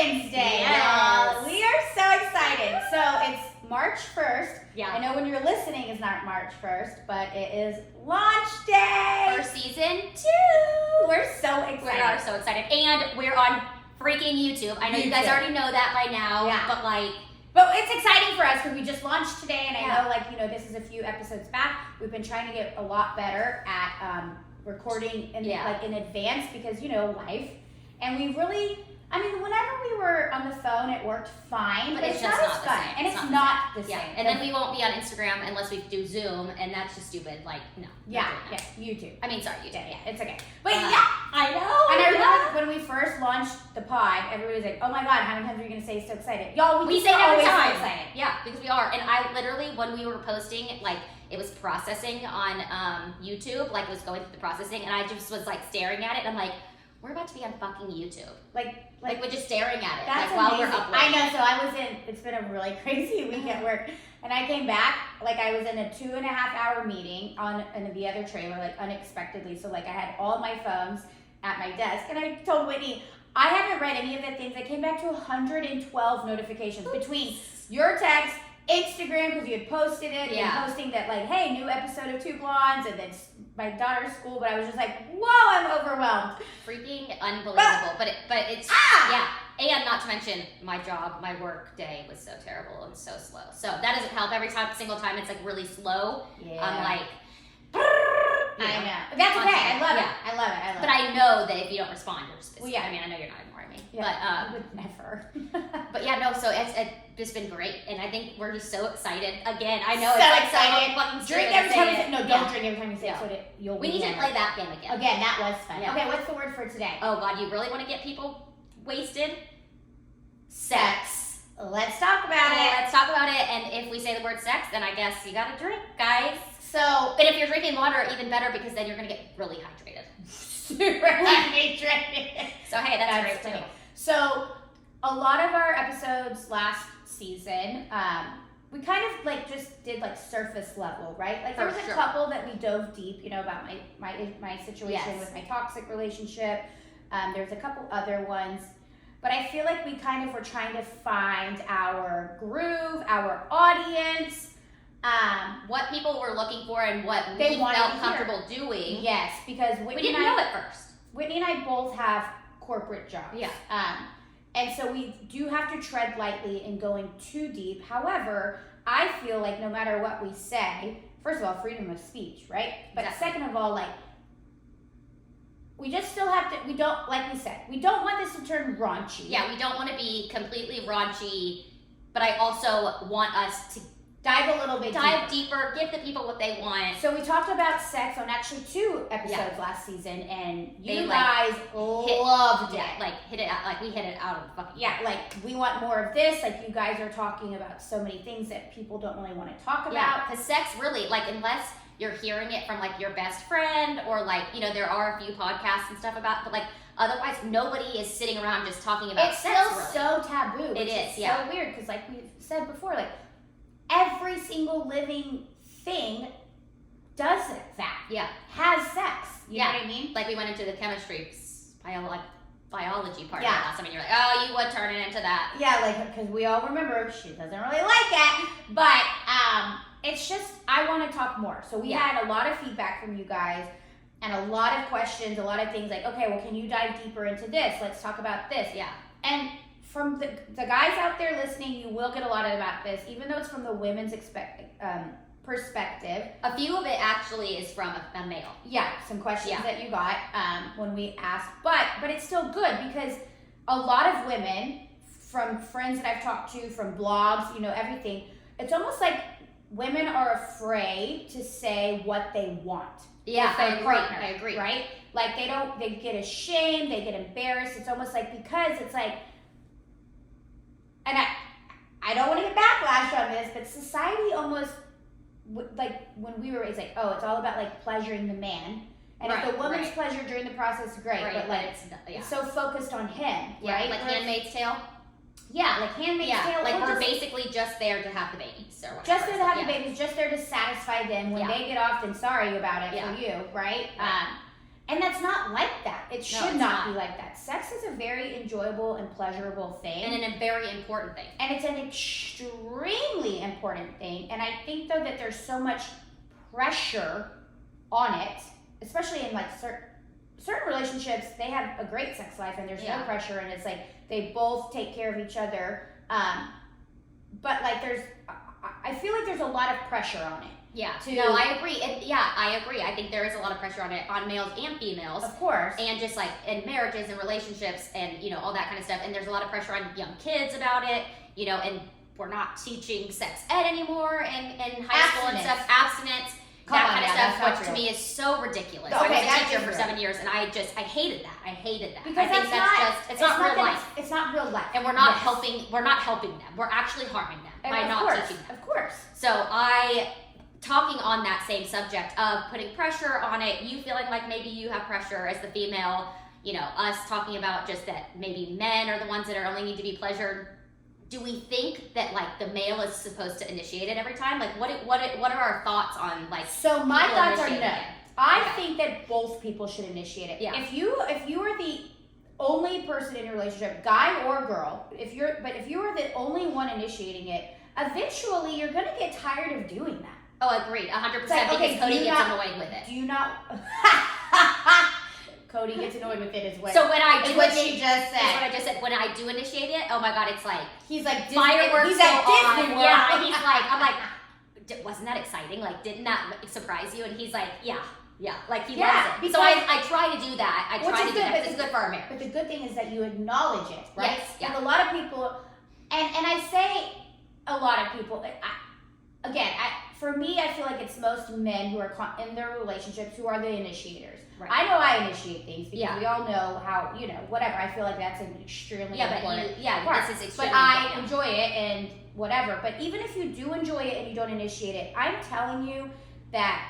Valentine's Day. Yes. We are so excited. So it's March 1st. Yeah. I know when you're listening is not March 1st, but it is launch day. For season 2. We're so excited. We are so excited. And we're on freaking YouTube. I know you guys already know that by now, but like... But it's exciting for us because we just launched today, and I know, like, you know, this is a few episodes back. We've been trying to get a lot better at recording in like in advance because, you know, life. And we really, I mean, whenever we were on the phone, it worked fine, but it's just not not as the fun. same. And it's not the same. Yeah. And then we won't be on Instagram unless we do Zoom, and that's just stupid. Like, no. Yeah, YouTube. I mean, sorry, YouTube. Yeah, it's okay. But I know. And I remember when we first launched the pod, everybody was like, "Oh my god, how many times are you gonna say so excited?" Y'all, we say it every always so time. excited. Yeah, because we are. And I literally, when we were posting, like, it was processing on YouTube, like it was going through the processing, and I just was like staring at it, and I'm like, we're about to be on fucking YouTube. Like we're just staring at it, that's like while amazing. we're uploading. I know. So I was in. It's been a really crazy week at work, and I came back. Like I was in a 2.5-hour meeting in the other trailer, like unexpectedly. So like I had all my phones at my desk, and I told Whitney, I haven't read any of the things. I came back to 112 notifications between your text, Instagram, because you had posted it, and posting that like, hey, new episode of Two Blondes, and then my daughter's school. But I was just like, whoa, I'm overwhelmed. Freaking unbelievable. But it's and not to mention my job, my work day was so terrible and so slow. So that doesn't help. Every single time it's like really slow. Yeah. I'm like, I know. That's okay. I love it. But I know that if you don't respond, you're just busy. Well, I mean, I know you're not ignoring me. Yeah, but I would never. But yeah, no. So it's just been great, and I think we're just so excited. Again, I know so it's like excited. So fucking drink every time you say don't drink every time you say it. So that you'll. We need to play that game again. Again, that was fun. Yeah. Okay, what's the word for today? Oh God, you really want to get people wasted? Sex. Let's talk about it. Let's talk about it. And if we say the word sex, then I guess you gotta drink, guys. So, but if you're drinking water, even better because then you're gonna get really hydrated. Super hydrated. So hey, that's great too. So, a lot of our episodes last season, we kind of like just did like surface level, right? Like there was a couple that we dove deep, you know, about my situation with my toxic relationship. There's a couple other ones. But I feel like we kind of were trying to find our groove, our audience. What people were looking for and what they we felt comfortable doing. Yes, because we didn't know at first. Whitney and I both have corporate jobs. Yeah. And so we do have to tread lightly in going too deep. However, I feel like no matter what we say, first of all, freedom of speech, right? But second of all, like, we just still have to, we don't, like we said, we don't want this to turn raunchy. Yeah, we don't want to be completely raunchy, but I also want us to dive a little bit deeper, give the people what they want. So we talked about sex on actually 2 episodes last season, and you guys loved it. Like hit it out, like we hit it out of the fucking like we want more of this. Like you guys are talking about so many things that people don't really want to talk about. Because sex really, like, unless you're hearing it from like your best friend or like, you know, there are a few podcasts and stuff about, but like otherwise nobody is sitting around just talking about sex. It's still so taboo. It is, so weird because like we said before, like every single living thing does that. Yeah. Has sex. You know what I mean? Like we went into the chemistry, biology part of it last time, and you're like, oh, you would turn it into that. Yeah, like, because we all remember she doesn't really like it. But it's just, I want to talk more. So we had a lot of feedback from you guys and a lot of questions, a lot of things like, okay, well, can you dive deeper into this? Let's talk about this. Yeah. And from the guys out there listening, you will get a lot about this, even though it's from the women's perspective. A few of it actually is from a male. Yeah, some questions that you got when we asked, but it's still good because a lot of women, from friends that I've talked to, from blogs, you know, everything, it's almost like women are afraid to say what they want. Yeah, I agree. Right? Like they get ashamed, they get embarrassed. It's almost like, because it's like, and I don't want to get backlash on this, but society almost, like when we were raised, like, oh, it's all about like pleasuring the man. And if the woman's pleasure during the process, great. But like, it's so focused on him, right? Like Handmaid's Tale. Yeah, like Handmaid's Tale. Like we're basically just there to have the babies. Just there to have the babies, just there to satisfy them. When they get off, then sorry about it for you, right? And that's not like that. It should it's not not. be like that. Sex is a very enjoyable and pleasurable thing. And a very important thing. And it's an extremely important thing. And I think, though, that there's so much pressure on it, especially in like certain relationships. They have a great sex life and there's no pressure, and it's like they both take care of each other. But like I feel like there's a lot of pressure on it. Yeah. No, I agree. I agree. I think there is a lot of pressure on it, on males and females. Of course. And just like in marriages and relationships and, you know, all that kind of stuff. And there's a lot of pressure on young kids about it, you know, and we're not teaching sex ed anymore in high school and stuff. Abstinence. That kind of stuff, which to me is so ridiculous. I was a teacher for 7 years, and I hated that. Because I think it's not real life. It's not real life. And we're not helping them. We're actually harming them by not teaching them. Of course. So talking on that same subject of putting pressure on it, you feeling like maybe you have pressure as the female, you know, us talking about just that maybe men are the ones that only need to be pleasured. Do we think that like the male is supposed to initiate it every time? Like what are our thoughts on like? So my thoughts are no. It? I think that both people should initiate it. Yeah. If you are the only person in a relationship, guy or girl, if you are the only one initiating it, eventually you're gonna get tired of doing that. Oh, agreed, 100%. Like, because Cody gets annoyed with it. Do you not? Cody gets annoyed with it as well. So when I do what she just said. That's what I just said. When I do initiate it, oh my god, it's like he's like fireworks. He's at Disney World. Yeah, he's like, I'm like, wasn't that exciting? Like, didn't that surprise you? And he's like, yeah, like he loves it. So I try to do that. I try to do that because it's good for our marriage. But the good thing is that you acknowledge it, right? Yes, yeah. And a lot of people, and I say a lot of people. For me, I feel like it's most men who are in their relationships who are the initiators. Right. I know I initiate things because we all know how, you know, whatever. I feel like that's an extremely important part. This is extremely But I enjoy it and whatever. But even if you do enjoy it and you don't initiate it, I'm telling you that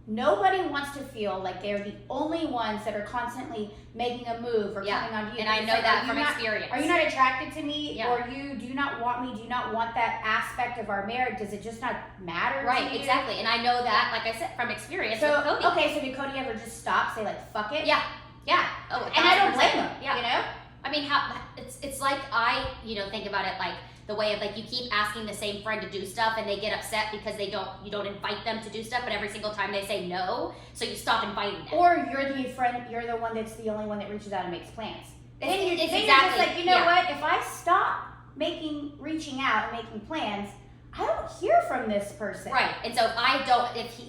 nobody wants to feel like they're the only ones that are constantly making a move or coming on you. And I know that from experience. Are you not attracted to me? Yeah. Or do you not want me? Do you not want that aspect of our marriage? Does it just not matter to you? Right, exactly. And I know that, like I said, from experience with Cody. Okay, so did Cody ever just stop, say like, fuck it? Yeah. Oh, and I don't blame him, you know? I mean, it's like I, you know, think about it like the way of like you keep asking the same friend to do stuff and they get upset because you don't invite them to do stuff, but every single time they say no, so you stop inviting them. Or you're the one that's the only one that reaches out and makes plans. Then you're just like, you know what? If I stop reaching out and making plans, I don't hear from this person. Right. And so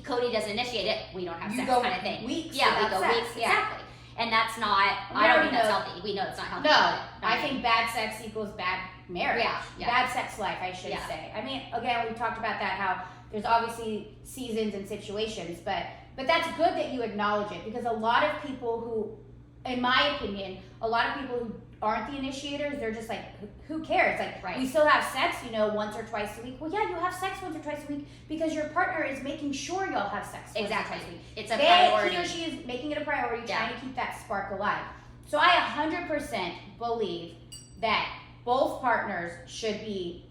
Cody doesn't initiate it, we don't have sex kind of thing. Weeks. Yeah, we go weeks. Exactly. And that's not, I don't think that's healthy. We know it's not healthy. No, I think bad sex equals bad marriage. Yeah. Bad sex life, I should say. I mean, again, we talked about that, how there's obviously seasons and situations, but that's good that you acknowledge it, because a lot of people who, in my opinion, who aren't the initiators, they're just like, who cares? Like, we still have sex, you know, once or twice a week. Well, yeah, you have sex once or twice a week because your partner is making sure y'all have sex once or twice a week. It's a priority. He or she is making it a priority, trying to keep that spark alive. So I 100% believe that both partners should be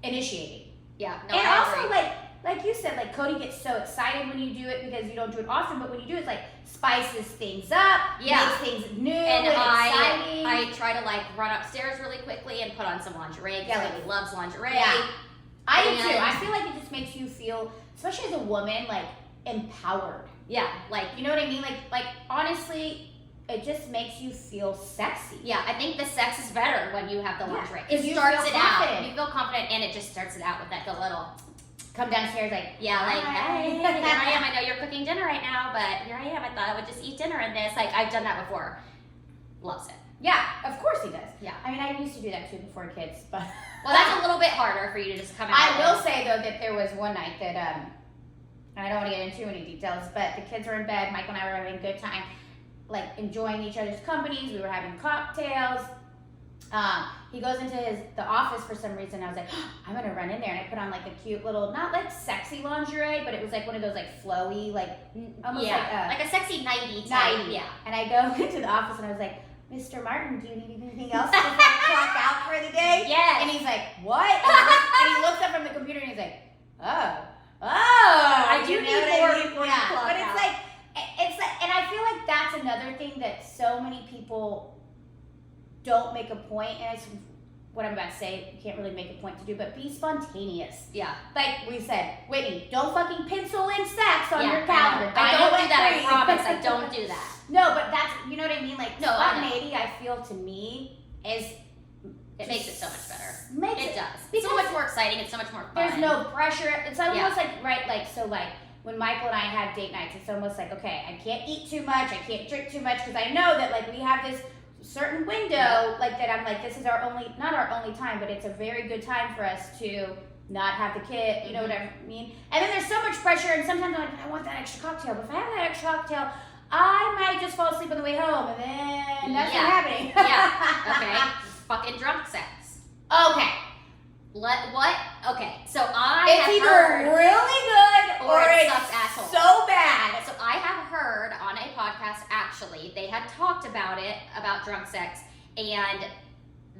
initiating. Yeah. No, and also, like you said, like Cody gets so excited when you do it because you don't do it often, but when you do it, it's like spices things up, makes things new and exciting. I try to like run upstairs really quickly and put on some lingerie because he loves lingerie. Yeah. I do too. I feel like it just makes you feel, especially as a woman, like empowered. Yeah, like, you know what I mean? Like honestly, it just makes you feel sexy. Yeah, I think the sex is better when you have the lingerie. It starts it out. You feel confident, and it just starts it out with that little come downstairs like, hey, here I am. I know you're cooking dinner right now, but here I am. I thought I would just eat dinner in this. Like, I've done that before. Loves it. Yeah, of course he does. Yeah. I mean, I used to do that too before kids, but well, that's a little bit harder for you to just come out. I will say though that there was one night that and I don't want to get into too many details, but the kids were in bed. Michael and I were having a good time, like enjoying each other's companies. We were having cocktails. He goes into the office for some reason. I was like, I'm gonna run in there, and I put on like a cute little, not like sexy lingerie, but it was like one of those like flowy, like almost like a sexy 90s. Yeah. And I go into the office and I was like, Mr. Martin, do you need anything else to clock out for the day? Yes. And he's like, what? And he looks up from the computer and he's like, I do need more before you clock out. But it's like, another thing that so many people don't make a point, and it's what I'm about to say, you can't really make a point to do, but be spontaneous. Yeah. Like we said, Whitney, don't fucking pencil in sex on your I calendar. don't do that, I promise. I don't do that. No, but that's, you know what I mean? Like, No, I know. spontaneity, I feel, to me, is... It makes it so much better. Makes It does. It's because so much more exciting. It's so much more fun. there's no pressure. It's almost Yeah. like, right, like, so like, when Michael and I have date nights, it's almost like, okay, I can't eat too much, I can't drink too much, because I know that, like, we have this certain window, like, that I'm like, this is our only, not our only time, but it's a very good time for us to not have the kid, you know what I mean? And then there's so much pressure, and sometimes I'm like, I want that extra cocktail, but if I have that extra cocktail, I might just fall asleep on the way home, and then that's Yeah. not happening. Yeah. Okay. Fucking drunk sex. Okay. What? Okay. So I It's have either heard, really good or it it's sucks asshole. so bad. So I have heard on a podcast, actually, they had talked about it, about drunk sex, and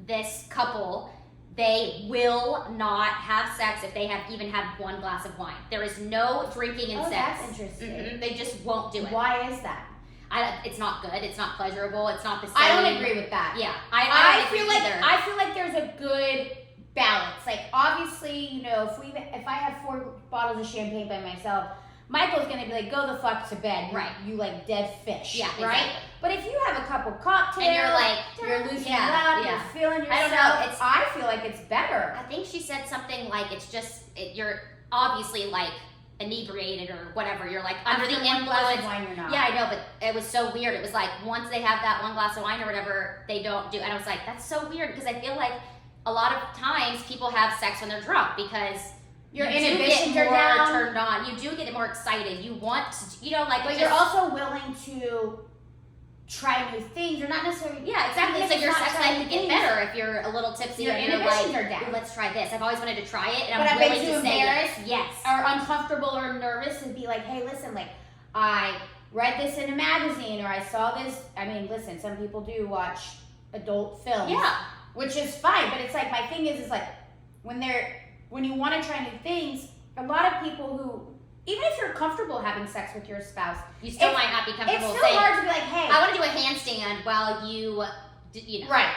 this couple, they will not have sex if they have even had one glass of wine. There is no drinking and Oh, sex. that's interesting. They just won't do it. Why is that? It's not good. It's not pleasurable. It's not the same. I don't agree with that. Yeah, I don't feel agree like either. I feel like there's a good balance. Like, obviously, you know, if I have 4 bottles of champagne by myself, Michael's gonna be like, go the fuck to bed. Right. You like dead fish. Yeah, right. exactly. But if you have a couple cocktails And you're like, you're loosening yeah, up, yeah. you're feeling yourself. I don't know, I feel like it's better. I think she said something like it's just you're obviously like inebriated or whatever. You're like under After the one glass influence. of wine, you're not. Yeah, I know, but it was so weird. It was like once they have that one glass of wine or whatever, they don't do. And I was like, that's so weird because I feel like a lot of times people have sex when they're drunk because Your you do inhibitions get are more down. turned on. You do get more excited. You want to, you know, like. But it you're just- also willing to try new things. You're not necessarily. Yeah, exactly. even So if your it's not sex life could trying get things. better if you're a little tipsy Your and you're inhibitions like, are down. "Ooh, let's try this. I've always wanted to try it, and But I'm I bet willing you to say embarrassed yes. or uncomfortable or nervous and be like, hey, listen, like, I read this in a magazine or I saw this. I mean, listen, some people do watch adult films. Yeah. Which is fine, but it's like, my thing is like, when you want to try new things, a lot of people who, even if you're comfortable having sex with your spouse, You still It's- might not be it's comfortable still saying, hard to be like, hey. I want to do a handstand while you know. Right.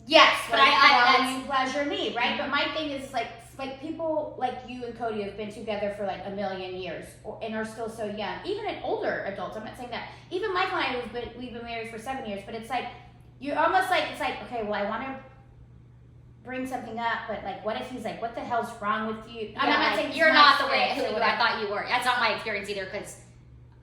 Yes, but Like, while that's- you pleasure me, right? But my thing is like people like you and Cody have been together for like a million years and are still so young. Even in older adults, I'm not saying that. Even Michael and I, we've been married for 7 years, but it's like you're almost like it's like okay, well, I want to bring something up, but like, what if he's like, what the hell's wrong with you? Yeah, I'm not like, saying you're it's not my the way experience who or I whatever. thought you were. That's not my experience either because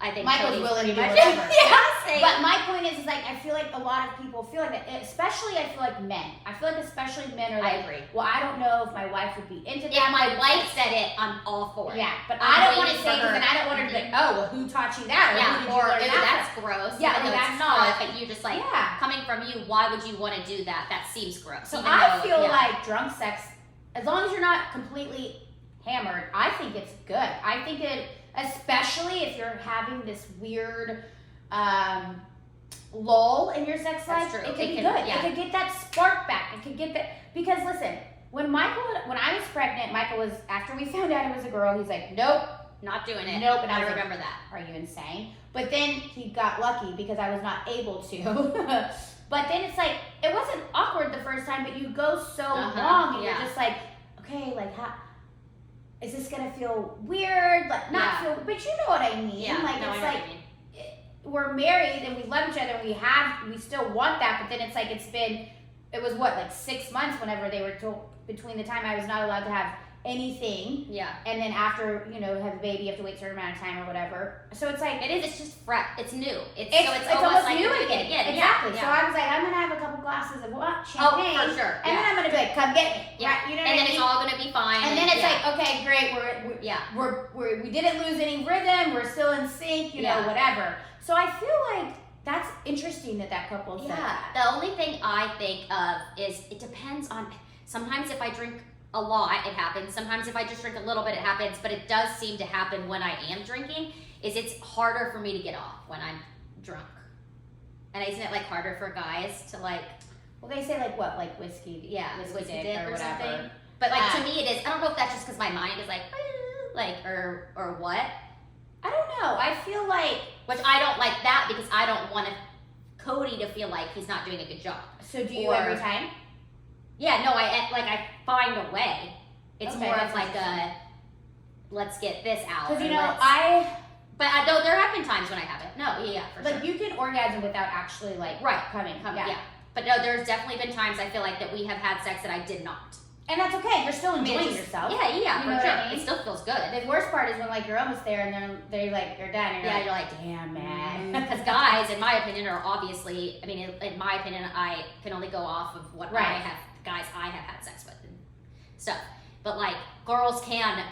I think Michael's Cody's willing to do pretty much- whatever. Yeah, same. But my point is like I feel like a lot of people feel like that, especially I feel like men. I feel like especially men are I like, agree. well, I don't know if my wife would be into that. If my but it's wife like- said it, I'm all for it. yeah, but I'm I don't want to waiting say for because her. then I don't want her to be like, oh, well, who taught you that? Or who Yeah, did you or learn ew, that that's from?" gross. Yeah, even or though that's it's not. not. But you just like Yeah. coming from you. Why would you want to do that? That seems gross. So even I though- feel yeah. like drunk sex, as long as you're not completely hammered, I think it's good. I think it, especially if you're having this weird lull in your sex life, That's true. it could It be can- good. yeah. It could get that spark back. It could get that, because listen, when I was pregnant, Michael was, after we found out it was a girl, he's like, nope, not doing it. Nope, and I I was like, remember that. are you insane? But then he got lucky because I was not able to. But then it's like, it wasn't awkward the first time, but you go so long and yeah. you're just like, okay, like, how, is this gonna feel weird? Like, not Yeah. feel, but you know what I mean. Yeah, Like, no, I it's know like, what you mean. we're married and we love each other and we still want that, but then it's like, it was what, like 6 months whenever they were told, between the time I was not allowed to have anything, Yeah. and then after, you know, have a baby, you have to wait a certain amount of time or whatever. So it's like, It is. It's just fresh. It's new. It's it's almost like new you're doing again. it again. Exactly. Yeah. So I was like, I'm gonna have a couple glasses of what? Champagne. Oh, for sure. And then I'm gonna be like, come get me. Yeah. Right? You know And what then I it's mean? all gonna be fine. And then it's yeah. like, okay, great. We didn't lose any rhythm. We're still in sync. You know, Yeah. whatever. So I feel like that's interesting that couple said Yeah. that. The only thing I think of is it depends on. Sometimes if I drink a lot, it happens. Sometimes if I just drink a little bit, it happens. But it does seem to happen when I am drinking. It's harder for me to get off when I'm drunk. And isn't it like harder for guys to like? Well, they say like what, like whiskey, Yeah, whiskey dick dick or or whatever. something. But like to me, it is. I don't know if that's just because my mind is like or what. I don't know. I feel like which I don't like that because I don't want Cody to feel like he's not doing a good job. So do you every time? Yeah, no, I find a way. It's Okay, more that's of like a let's get this out. Because But there have been times when I haven't. No, yeah, for like sure. you can orgasm without actually like coming. Yeah. But no, there's definitely been times I feel like that we have had sex that I did not. And that's okay. You're still enjoying yourself. Yeah, You know for what sure. I mean? It still feels good. The worst part is when like you're almost there and then they're like you're done. And You're like, damn man. Because guys, in my opinion, are obviously. I mean, in my opinion, I can only go off of what Right. I have had sex with and stuff. But like, girls can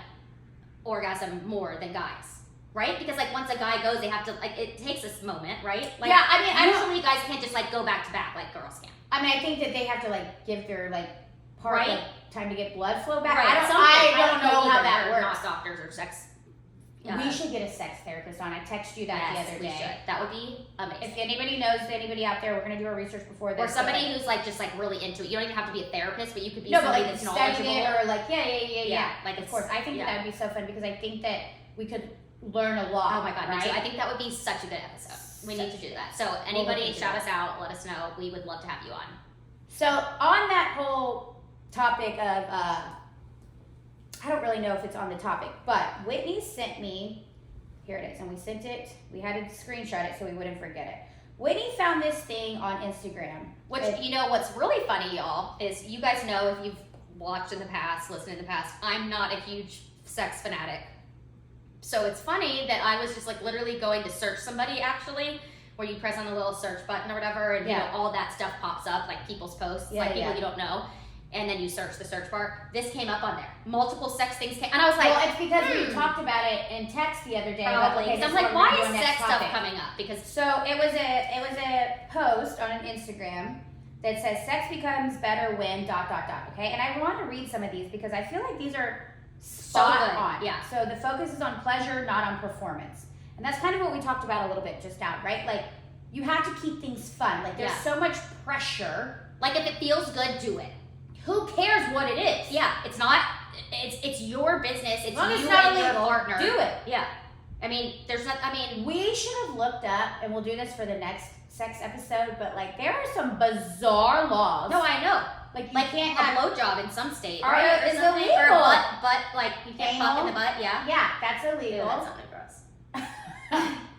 orgasm more than guys, right? Because like once a guy goes, they have to like it takes this moment, right? Like, yeah, I mean, usually guys can't just like go back to back like girls can. I mean, I think that they have to like give their like part Right. like, time to get blood flow back. Right. I don't know how either. that We're works. not doctors or sex. We should get a sex therapist on. I texted you that Yes, the other we day. should. That would be amazing. If anybody knows anybody out there, we're gonna do our research before this. Or somebody who's like just like really into it. You don't even have to be a therapist, but you could be no, but somebody like that's studying knowledgeable. it or like yeah. Like Of course, I think that would be so fun because I think that we could learn a lot. Oh my god, me right? too. I think that would be such a good episode. We need to do that. So anybody shout us out, let us know. We would love to have you on. So on that whole topic of I don't really know if it's on the topic, but Whitney sent me, here it is, and we sent it, we had to screenshot it so we wouldn't forget it. Whitney found this thing on Instagram. Which, you know, what's really funny, y'all, is you guys know if you've watched in the past, listened in the past, I'm not a huge sex fanatic. So it's funny that I was just like literally going to search somebody actually, where you press on the little search button or whatever, and you know, all that stuff pops up, like people's posts, like people you don't know. And then you search the search bar. This came up on there. Multiple sex things came, and I was like, well, it's because we talked about it in text the other day. Probably. Okay, I'm like, why is sex stuff coming up? Because so it was a post on an Instagram that says sex becomes better when ... Okay, and I want to read some of these because I feel like these are spot on. Yeah. So the focus is on pleasure, not on performance, and that's kind of what we talked about a little bit just now, right? Like you have to keep things fun. Like there's so much pressure. Like if it feels good, do it. Who cares what it is? Yeah, it's not. It's your business. It's long as you it's not and your illegal, partner. do it. Yeah. I mean, there's not. I mean, we should have looked up, and we'll do this for the next sex episode. But like, there are some bizarre laws. no, I know. Like you Like can't a have. blowjob in some state, Or right? it's something. illegal. Or butt, like you can't fuck in the Anal. butt. Yeah. Yeah, that's Ew, illegal. that sounded gross.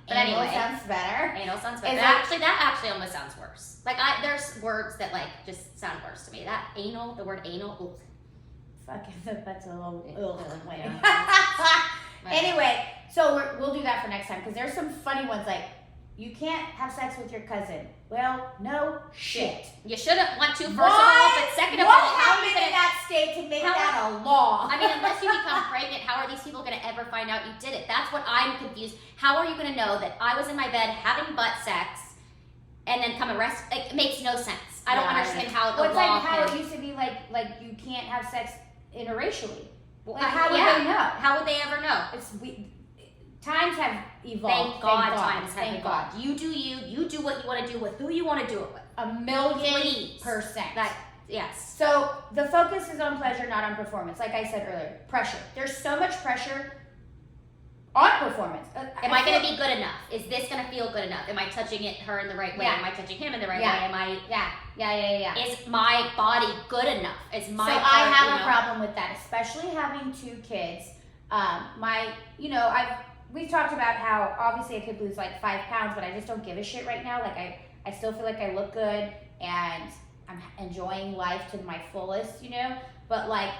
But Anal anyway. sounds better. Anal sounds Is better. it- That actually almost sounds worse. Like there's words that like just sound worse to me. That anal, the word anal. Ooh. Fucking that's a little. Wait. Yeah. Anyway, so we'll do that for next time because there's some funny ones like you can't have sex with your cousin. Well, no shit. You shouldn't want to, first What? of all, but second of all, What how are you happened gonna in that state to make how- that a law? I mean, unless you become pregnant, how are these people going to ever find out you did it? That's what I'm confused. How are you going to know that I was in my bed having butt sex and then come arrest? It makes no sense. I don't understand how the Well, it's law like how can. it used to be like you can't have sex interracially. Well, Like how would yeah. they know? How would they ever know? Times have evolved. Thank God times have Thank evolved. You do you. You do what you want to do with who you want to do it with. God. 1,000,000%. Please. Yes. So the focus is on pleasure, not on performance. Like I said earlier, pressure. There's so much pressure on performance. Am I going to be good enough? Is this going to feel good enough? Am I touching her in the right way? Yeah. Am I touching him in the right Yeah. way? Am I? Yeah. Is my body good enough? Is my So part, I have you a know? problem with that, especially having 2 kids. We've talked about how obviously I could lose like 5 pounds, but I just don't give a shit right now. Like I still feel like I look good and I'm enjoying life to my fullest, But like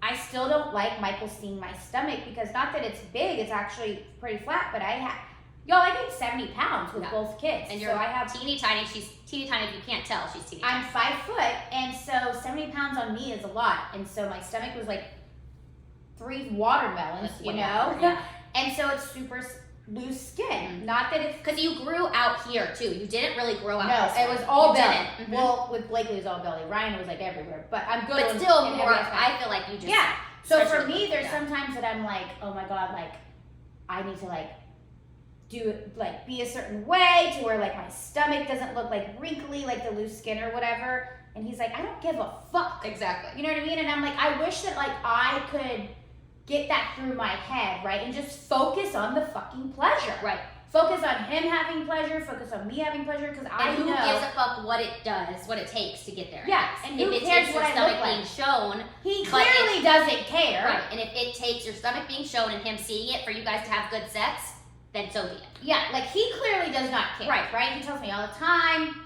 I still don't like Michael seeing my stomach because not that it's big, it's actually pretty flat, but I gained 70 pounds with both kids. And so you're I have teeny tiny. She's teeny tiny. If you can't tell, she's teeny I'm tiny. 5 foot, and so 70 pounds on me is a lot. And so my stomach was like 3 watermelons, That's way more, yeah. And so it's super loose skin. Mhm. Not that it's Because you grew out here too. You didn't really grow out. no, this it way. was all You belly. didn't. Mhm. Well, with Blakely it was all belly. Ryan was like everywhere, but I'm good. But on- still in more. every aspect. I feel like you just. Yeah. So for especially- me, there's yeah. sometimes that I'm like, oh my god, like I need to like do it, like be a certain way to where like my stomach doesn't look like wrinkly, like the loose skin or whatever. And he's like, I don't give a fuck. Exactly. You know what I mean? And I'm like, I wish that like I could get that through my head, right? And just focus on the fucking pleasure. Right. focus on him having pleasure, focus on me having pleasure, because I And who know. gives a fuck what it does, what it takes to get there? Yeah, and who if it cares takes what your I stomach look like? being shown, He but clearly doesn't care. right? And if it takes your stomach being shown and him seeing it for you guys to have good sex, then so be it. Yeah, like he clearly does not care. Right. Right? He tells me all the time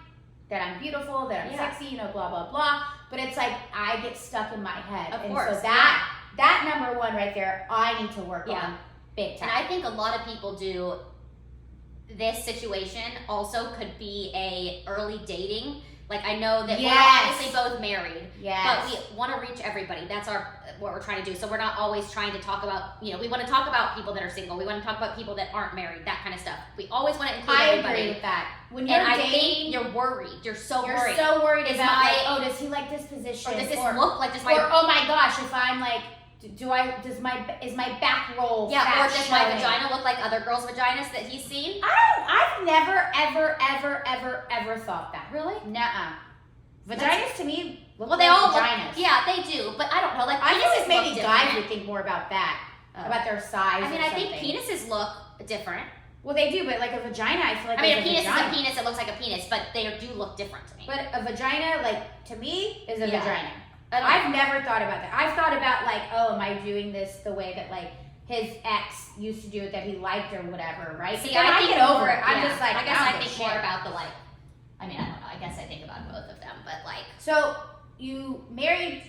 that I'm beautiful, that I'm Yeah. sexy, you know, blah blah blah. But it's like I get stuck in my head. Of and course, so that number one right there, I need to work Yeah. on big time. And I think a lot of people do. This situation also could be a early dating. Like I know that Yes. we're obviously both married, yes. but we want to reach everybody. That's what we're trying to do. So we're not always trying to talk about, we want to talk about people that are single. We want to talk about people that aren't married, that kind of stuff. We always want to include I everybody. agree with that. When you're And I dating, think you're worried. You're so worried. so worried Is about my- like, oh, does he like this position? Or does this or, look like or oh my gosh, if I'm like, is my back roll? yeah, fat or does my showing? vagina look like other girls' vaginas that he's seen? I've never ever thought that. Really? Nuh-uh. Vaginas to me look Well, they like all vaginas. look, yeah, they do, but I don't know. Like I feel penises like maybe look guys different. would think more about that, Oh. about their size. I mean, or I think something. penises look different. Well, they do, but like a vagina, I feel like I mean, a is penis vagina. is a penis. It looks like a penis, but they do look different to me. But a vagina, like to me, is a Yeah. vagina. I don't I've know. never thought about that. I've thought about like, oh, am I doing this the way that like his ex used to do it that he liked or whatever, right? See, But then I I think get over more- it. I'm yeah. just like, I guess don't I give a think more shit. about the like. I mean, I don't know. I guess I think about both of them, but like. So, you married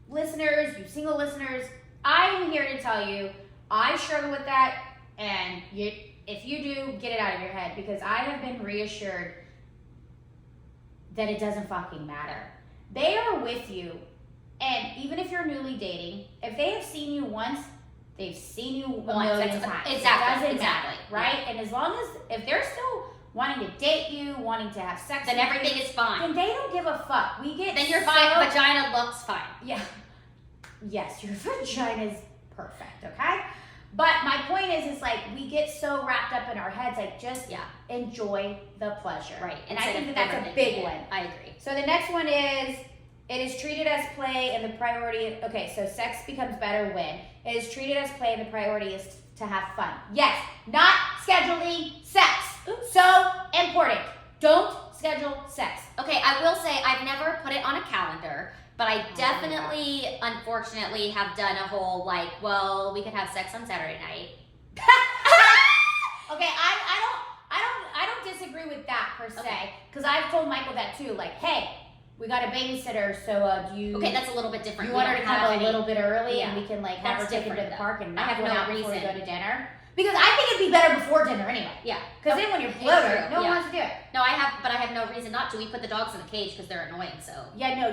listeners, you single listeners, I'm here to tell you, I struggle with that, and if you do, get it out of your head, because I have been reassured that it doesn't fucking matter. They are with you, and even if you're newly dating, if they have seen you once, they've seen you a Once, million that's- times. exactly, It doesn't exactly, matter, right? And as long as, if they're still wanting to date you, wanting to have sex Then with everything you, is fine. then they don't give a fuck. We get Then your so, vagina looks fine. yeah. Yes, your vagina is perfect, okay? But my point is like we get so wrapped up in our heads, like just Yeah. enjoy the pleasure. Right. And I Instead think of that that's a overthinking big it. one. I agree. So the next one is, it is treated as play and the priority, okay, so sex becomes better when it is treated as play and the priority is to have fun. Yes, not scheduling sex. So important. Don't schedule sex. Okay, I will say I've never put it on a calendar, but I Oh, definitely, unfortunately, have done a whole like, well, we could have sex on Saturday night. Okay, I don't disagree with that per se, because I've told Michael that too. Like, hey, we got a babysitter, so do you? Okay, that's a little bit different. You We want her don't to come have a any- little bit early, Yeah. and we can like have That's her take her to different, the though. park and I not have go no out before we reason. go to dinner. Because I think it'd be better before dinner anyway. Yeah. Because then when you're bloated, true, no one yeah. wants to do it. No, but I have no reason not to. We put the dogs in the cage because they're annoying. So. Yeah, no,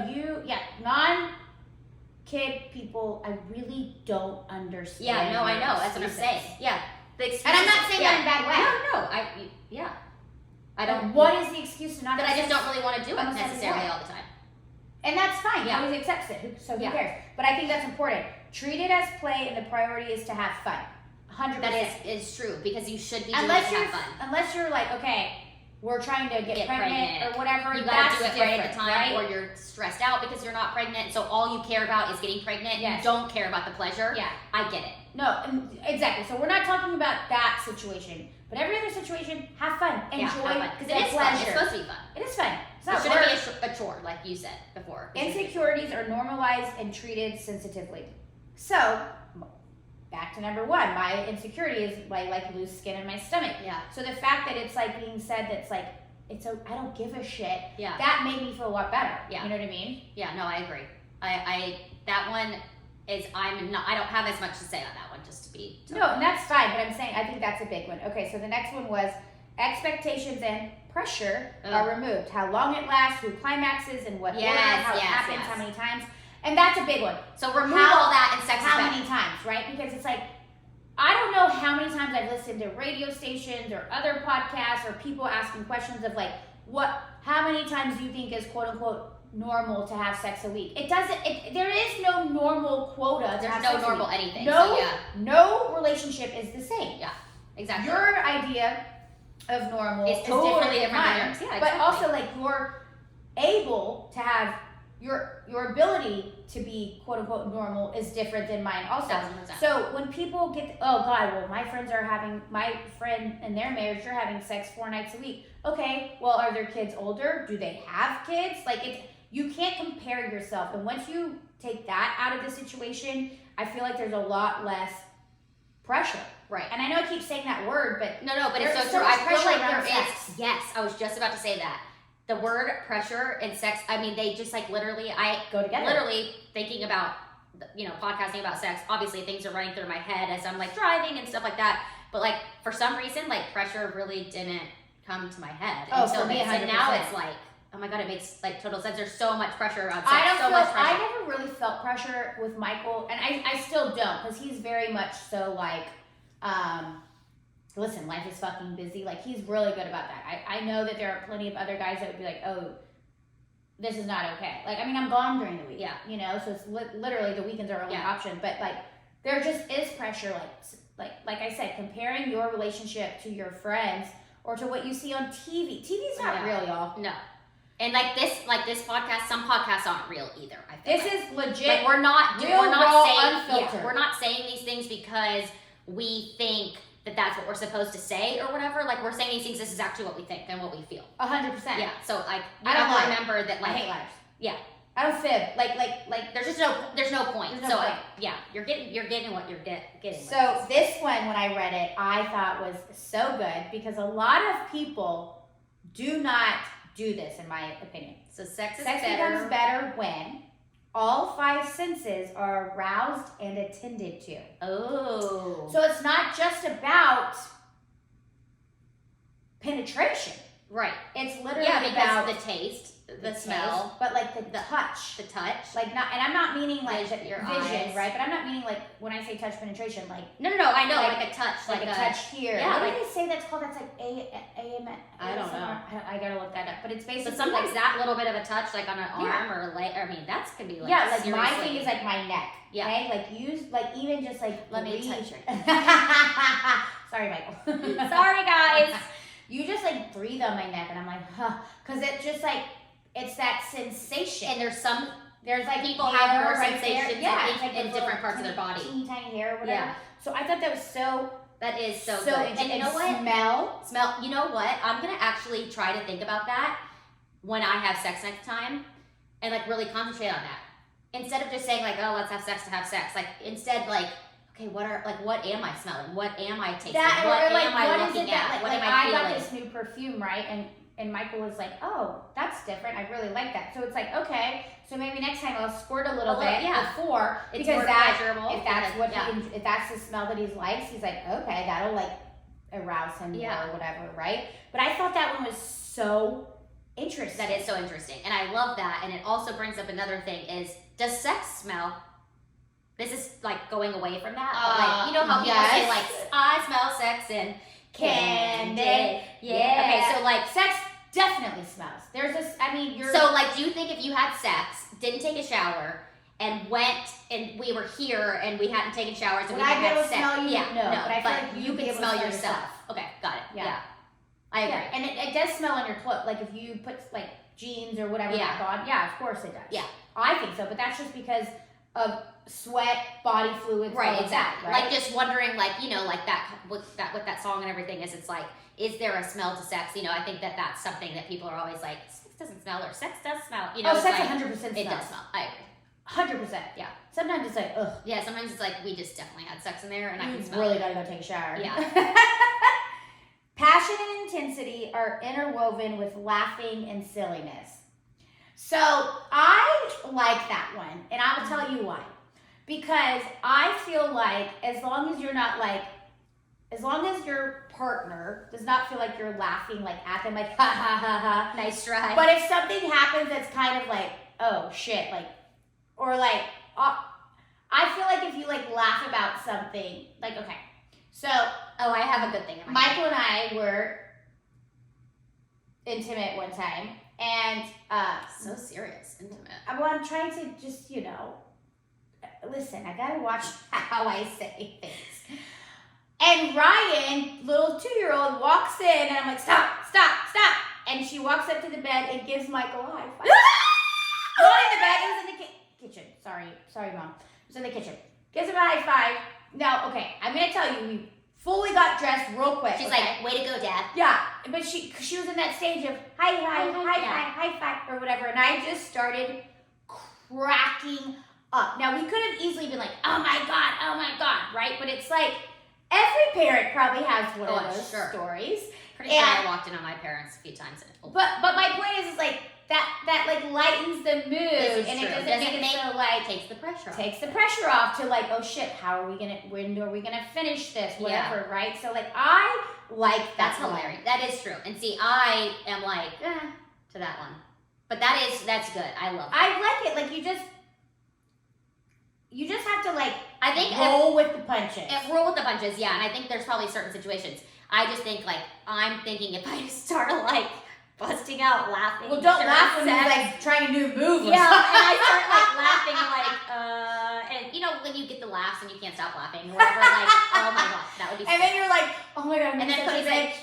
non-kid people, I really don't understand. Yeah, no, I your know. That's what I'm excuses. saying. Yeah. The And I'm not saying that in a bad way. No, yeah. I don't. Like, what is the excuse to not? But have I just sex? don't really want to do it Almost every necessarily day. all the time. And that's fine. Yeah. He always accepts it. So who Yeah. cares? But I think that's important. Treat it as play, and the priority is to have fun. 100%. That is true because you should be doing unless it to you're have fun. unless you're like, okay, we're trying to get pregnant or whatever. You that's gotta do it right at the different, time, right? or you're stressed out because you're not pregnant. So all you care about is getting pregnant. Yes. You don't care about the pleasure. Yeah. I get it. No, exactly. So we're not talking about that situation, but every other situation, have fun, enjoy because the it is fun. pleasure. It's supposed to be fun. It is fun. It's It not shouldn't work. be a chore like you said before. It should be Insecurities are normalized and treated sensitively. So, back to number one, my insecurity is like loose skin in my stomach. Yeah. So the fact that it's like being said that's like I don't give a shit. Yeah. That made me feel a lot better. Yeah. You know what I mean? Yeah, no, I agree. I that one is I don't have as much to say on that one, just to be No, and that's fine, but I'm saying I think that's a big one. Okay, so the next one was expectations and pressure are removed. How long it lasts, who climaxes, and what order, how it happens, how many times. And that's a big one. So remove all that and sex is How better. many times, right? Because it's like, I don't know how many times I've listened to radio stations or other podcasts or people asking questions of like, how many times do you think is quote unquote normal to have sex a week? It doesn't, there is no normal quota to There's have no sex a normal week. anything. No, So yeah, no relationship is the same. yeah, exactly. Your idea of normal It's is totally different than different than mine. yours. Yeah, But exactly. also like you're able to have your ability to be quote unquote normal is different than mine also. 1000%. So when people get, oh God, well my friend and their marriage, they're having sex 4 nights a week. Okay, well are their kids older? Do they have kids? Like you can't compare yourself. And once you take that out of the situation, I feel like there's a lot less pressure. Right. And I know I keep saying that word, but no, but it's so true. I feel like there is, yes, I was just about to say that. The word pressure and sex, I mean, they just like literally, I go together. Literally thinking about, podcasting about sex, obviously things are running through my head as I'm like driving and stuff like that. But like for some reason, like pressure really didn't come to my head until this. And now it's like, oh my God, it makes like total sense. There's so much pressure around sex. I never really felt pressure with Michael, and I still don't, because he's very much so like, listen, life is fucking busy. Like, he's really good about that. I know that there are plenty of other guys that would be like, oh, this is not okay. Like, I mean, I'm gone during the week. Yeah. So it's literally the weekends are our only option. But, like, there just is pressure, like I said, comparing your relationship to your friends or to what you see on TV. TV's not real, y'all. No. And this podcast, some podcasts aren't real either. I feel this is legit. Like we're not unfiltered. We're not saying these things because we think that that's what we're supposed to say or whatever. Like, we're saying these things, this is actually what we think and what we feel. 100%. Yeah. So like, I don't have to remember that. Like, I hate liars. Yeah. I don't fib. Like. There's no point. There's no point. You're getting what you're getting. So this one, when I read it, I thought was so good because a lot of people do not do this, in my opinion. So sex becomes better when all 5 senses are aroused and attended to. Oh. So it's not just about penetration. Right. It's literally about the taste, the smell, but like the touch. The touch. Like, not, and I'm not meaning like your vision, eyes. right? But I'm not meaning like when I say touch penetration, like no, I know, like a touch, like a touch here. Yeah, what do they say that's called? That's like AM. I don't know. I gotta look that up. But it's basically. But sometimes that little bit of a touch, like on an arm or a leg. I mean, that can be like. Yeah, like my thing is like my neck. Yeah. Okay, like use like even just like let me touch your. Sorry, Michael. Sorry, guys. You just like breathe on my neck, and I'm like, huh, because it just like. It's that sensation. And there's like people have more right sensations in different parts of their body. Teeny tiny hair or whatever. Yeah. So I thought that was so. That is so good. And you know what? Smell. You know what? I'm gonna actually try to think about that when I have sex next time, and like really concentrate on that instead of just saying like, oh, let's have sex to have sex. Like instead, like, okay, what am I smelling? What am I tasting? What am I looking at? What am I feeling? I got this new perfume, right? And Michael was like, oh, that's different. I really like that. So it's like, okay, so maybe next time I'll squirt a little bit before. It's because more pleasurable. If that's what if that's the smell that he likes, he's like, okay, that'll like arouse him or whatever, right? But I thought that one was so interesting. That is so interesting. And I love that. And it also brings up another thing is, does sex smell? This is like going away from that. But like, you know how people say like, I smell sex and candy. Yeah. Okay, so like sex definitely smells. There's this, I mean, so like, do you think if you had sex, didn't take a shower, and went and we were here and we hadn't taken showers and we hadn't had sex? Smell you? Yeah, no, but I feel like you can smell yourself. Okay, got it. Yeah. I agree. And it does smell on your clothes. Like if you put like jeans or whatever back on, of course it does. Yeah. I think so, but that's just because of sweat, body fluids, right? Exactly. That, right? Like just wondering, like, you know, like that with that song and everything is. It's like, is there a smell to sex? You know, I think that's something that people are always like, sex doesn't smell or sex does smell. You know, sex like, 100% smells. It does smell. I agree. 100%. Yeah. Sometimes it's like, ugh. Yeah. Sometimes it's like we just definitely had sex in there, and I can smell. Really gotta go take a shower. Yeah. Passion and intensity are interwoven with laughing and silliness. So I like that one, and I will tell you why. Because I feel like as long as your partner does not feel like you're laughing like at them, like ha ha ha ha. Nice try. But if something happens that's kind of like, oh shit, like, or like, I feel like if you like laugh about something, like, okay, so. Oh, I have a good thing in my Michael and I were intimate one time, and so serious, intimate. Well, I'm trying to just, you know, listen, I gotta watch how I say things. And Ryan, little 2-year-old, walks in, and I'm like, stop. And she walks up to the bed and gives Michael a high five. Not in the bed. It was in the kitchen. Sorry, Mom. It was in the kitchen. Gives him a high five. Now, okay, I'm gonna tell you, we fully got dressed real quick. She's okay? like, way to go, Dad. Yeah, but she was in that stage of high five, or whatever, and I just started cracking up. Now, we could have easily been like, oh my God, right? But it's like, every parent probably has one of those stories. Pretty sure I walked in on my parents a few times. But my point is like, that like lightens the mood, and it doesn't make it so like takes the pressure off. Takes the pressure off to like, oh shit, when are we gonna finish this, whatever, right? So like, I like that. That's hilarious. That is true. And see, I am like to that one, but that's good. I love it. I like it. Like you just have to like, I think roll with the punches. Roll with the punches, yeah. And I think there's probably certain situations. I just think like, I'm thinking if I start like busting out laughing. Well, don't laugh when you're like trying to do a move. Yeah, and I start like laughing and you know when you get the laughs and you can't stop laughing, whatever. Like, oh my God, that would be. And then you're like, oh my God. And then Cody's like,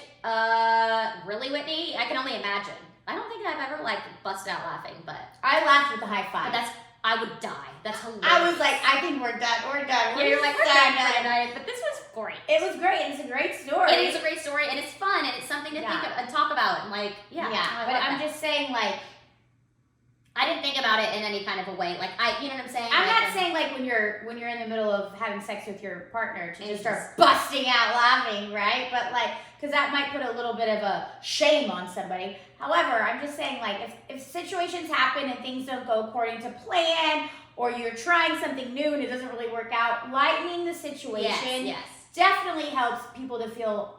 really, Whitney? I can only imagine. I don't think I've ever like busted out laughing, but I laughed with the high five. But I would die. That's hilarious. I was like, I think we're done. Yeah, you're like, we're done for tonight. But this was great. It was great. It's a great story. It is a great story, and it's fun, and it's something to think of and talk about. And like, yeah. But I'm just saying, like, I didn't think about it in any kind of a way. Like, you know what I'm saying? I'm not saying like when you're in the middle of having sex with your partner to just start busting out laughing, right? But like, because that might put a little bit of a shame on somebody. However, I'm just saying, like, if situations happen and things don't go according to plan, or you're trying something new and it doesn't really work out, lightening the situation definitely helps people to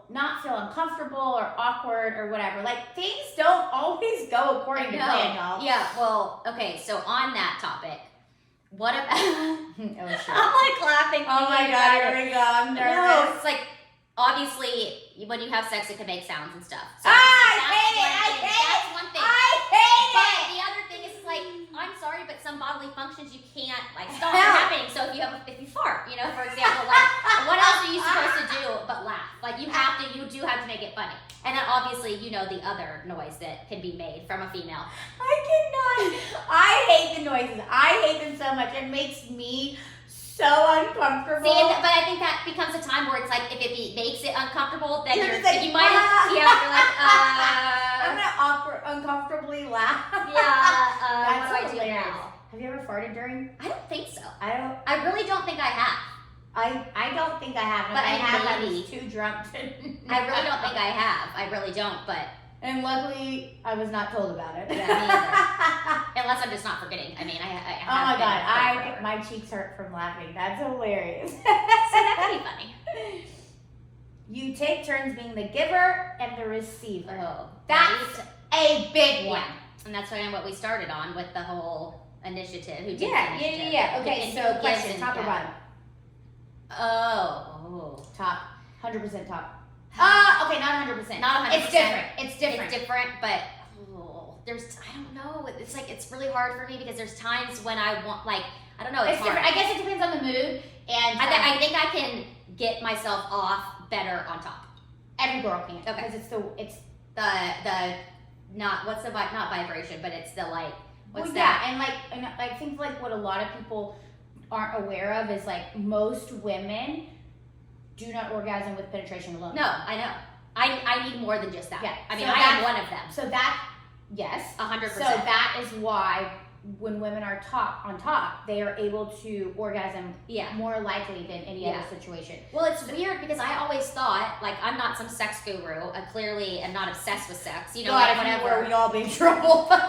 not feel uncomfortable or awkward or whatever. Like, things don't always go according to plan, y'all. Yeah, well, okay, so on that topic, what about... Oh, shit. I'm like laughing. Oh my God, here we go. I'm nervous. No, it's like, obviously, when you have sex, it can make sounds and stuff. So I hate it! That's one thing. I hate but it! the other thing is like, I'm sorry, but some bodily functions you can't like stop from happening. So if you fart, you know, for example, like what else are you supposed to do but laugh? Like you do have to make it funny. And then obviously, you know, the other noise that can be made from a female. I cannot. I hate the noises. I hate them so much. It makes me so uncomfortable. See, but I think that becomes a time where it's like if it makes it uncomfortable, then you're like, you might you're like I'm gonna uncomfortably laugh. Yeah. What do I do now? Have you ever farted during? I don't think so. I really don't think I have. I don't think I have. But I have. maybe. I was too drunk to. I really don't think I have. I really don't. But and luckily, I was not told about it. Yeah, me either. Unless I'm just not forgetting. I mean, I have. Oh my God! My cheeks hurt from laughing. That's hilarious. So that could be funny. You take turns being the giver and the receiver. Oh, that's a big one. Yeah. And that's kind of what we started on with the whole initiative. Who did Yeah. Okay, so question, top or bottom? Oh. Top. 100% top. Okay, not 100%. Not 100%. It's different. It's different, but I don't know. It's like, it's really hard for me because there's times when I want, like, I don't know. It's hard. different. I guess it depends on the mood. And I think I can get myself off better on top. Every girl can. Okay. Because it's the not vibration, but it's the like what's that? And I think like what a lot of people aren't aware of is like most women do not orgasm with penetration alone. No, I know. I need more than just that. Yeah. I mean, I am one of them. So that, yes. 100%. So that is why when women are on top, they are able to orgasm more likely than any other situation. Well, it's weird because I always thought, like, I'm not some sex guru. I clearly am not obsessed with sex. You know, like whenever we'd all be in trouble. But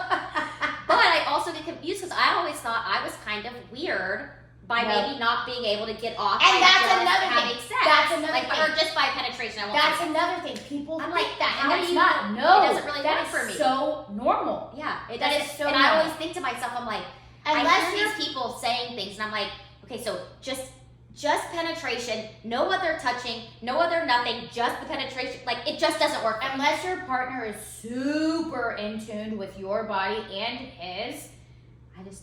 I also get confused because I always thought I was kind of weird by maybe not being able to get off. And that's another thing. Sex. That's another thing. Or just by penetration. That's another thing. People I'm think like that. How And do you not. No, it doesn't really work for me. That's so normal. Yeah, That is so and normal. I always think to myself, I'm like, I hear these people saying things, and I'm like, okay, so just penetration, no other touching, no other nothing, just the penetration. Like, it just doesn't work. Unless your partner is super in tune with your body and his, I'm not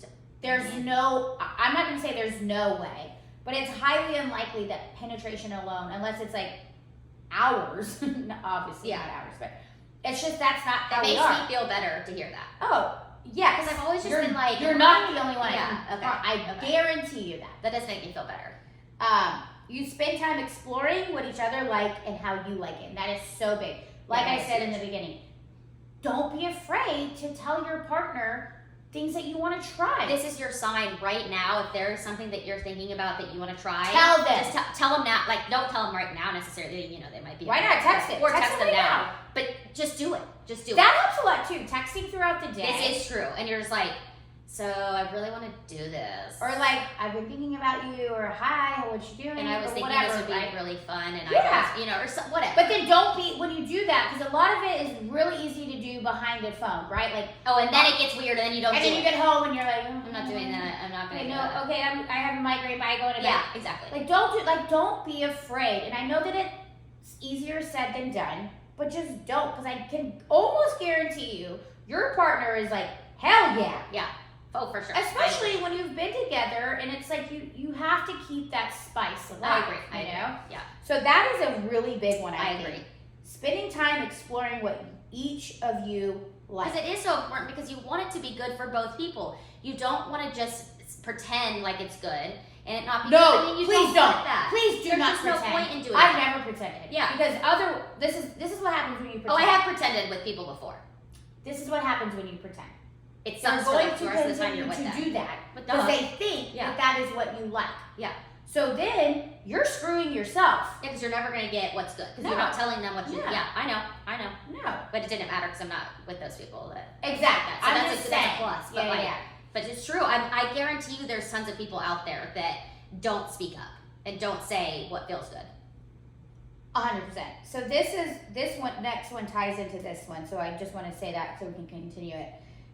going to say there's no way, but it's highly unlikely that penetration alone, unless it's like hours, obviously not hours, but it's just that's not how we are. It makes me feel better to hear that. Oh, Yes. Because I've always just been like, you're not the only one. Yeah, okay, I guarantee you that. That does make me feel better. You spend time exploring what each other like and how you like it. And that is so big. Like I said in the beginning, don't be afraid to tell your partner things that you want to try. This is your sign right now. If there's something that you're thinking about that you want to try, tell them. Just tell them now. Like, don't tell them right now necessarily. You know, they might be. Why not text it? Or text them right now. But just do it. Just do it. That helps a lot too. Texting throughout the day. This is true. And you're just like, so I really want to do this. Or like, I've been thinking about you, or hi, what you doing? And I was thinking whatever, this would be right? really fun, and Yeah. I was, or whatever. But then don't be, when you do that, because a lot of it is really easy to do behind the phone, right? Like, oh, and then it gets weird, and then you don't and do then it. you get home and you're like, I'm not doing that. I'm not going to Okay, do that. okay, I have a migraine, but I go to bed. Yeah, exactly. Like, don't be afraid. And I know that it's easier said than done, but just don't, because I can almost guarantee you, your partner is like, hell yeah. Yeah. Oh, for sure. Especially when you've been together, and it's like you have to keep that spice alive. I agree. You know? Yeah. So that is a really big one. I think. agree. Spending time exploring what each of you like. Because it is so important, because you want it to be good for both people. You don't want to just pretend like it's good and it not be good. No, I mean, you please don't. don't. Want that. Please do There's not just pretend. no point in doing I've that. never pretended. Yeah. Because this is what happens when you pretend. Oh, I have pretended with people before. This is what happens when you pretend. It They're sucks for going like to the rest of the time continue you're with to them. do that But because duh. they think Yeah. that is what you like. Yeah. So then you're screwing yourself. Yeah, because you're never going to get what's good. Because No. you're not telling them what you. Yeah. Yeah, I know. No. But it didn't matter because I'm not with those people. Exactly. So I'm that's just a saying. plus. But Yeah. But it's true. I guarantee you, there's tons of people out there that don't speak up and don't say what feels good. 100%. So this one, next one ties into this one. So I just want to say that so we can continue it.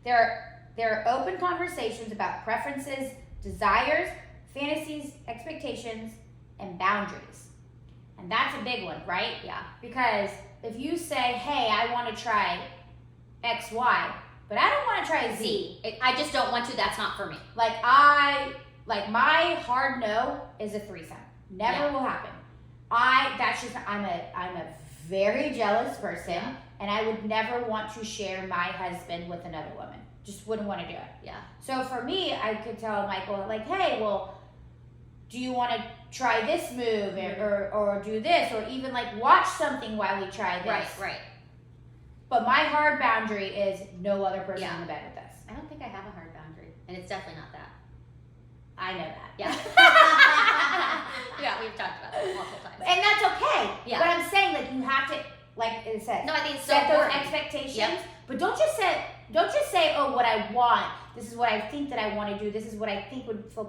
There are open conversations about preferences, desires, fantasies, expectations, and boundaries. And that's a big one, right? Yeah. Because if you say, hey, I want to try X, Y, but I don't want to try Z. I just don't want to. That's not for me. Like my hard no is a threesome. Never will happen. I'm a very jealous person, Yeah. and I would never want to share my husband with another woman. Just wouldn't want to do it. Yeah. So for me, I could tell Michael, like, hey, well, do you want to try this move or do this, or even like watch something while we try this? Right. But my hard boundary is no other person Yeah. in the bed with us. I don't think I have a hard boundary, and it's definitely not that. I know that. Yeah. Yeah, we've talked about that multiple times. And that's okay. Yeah. But I'm saying, like, you have to, like it says, No, I think it's so set those important. expectations. Yep. But don't just say, oh, what I want. This is what I think that I want to do. This is what I think would feel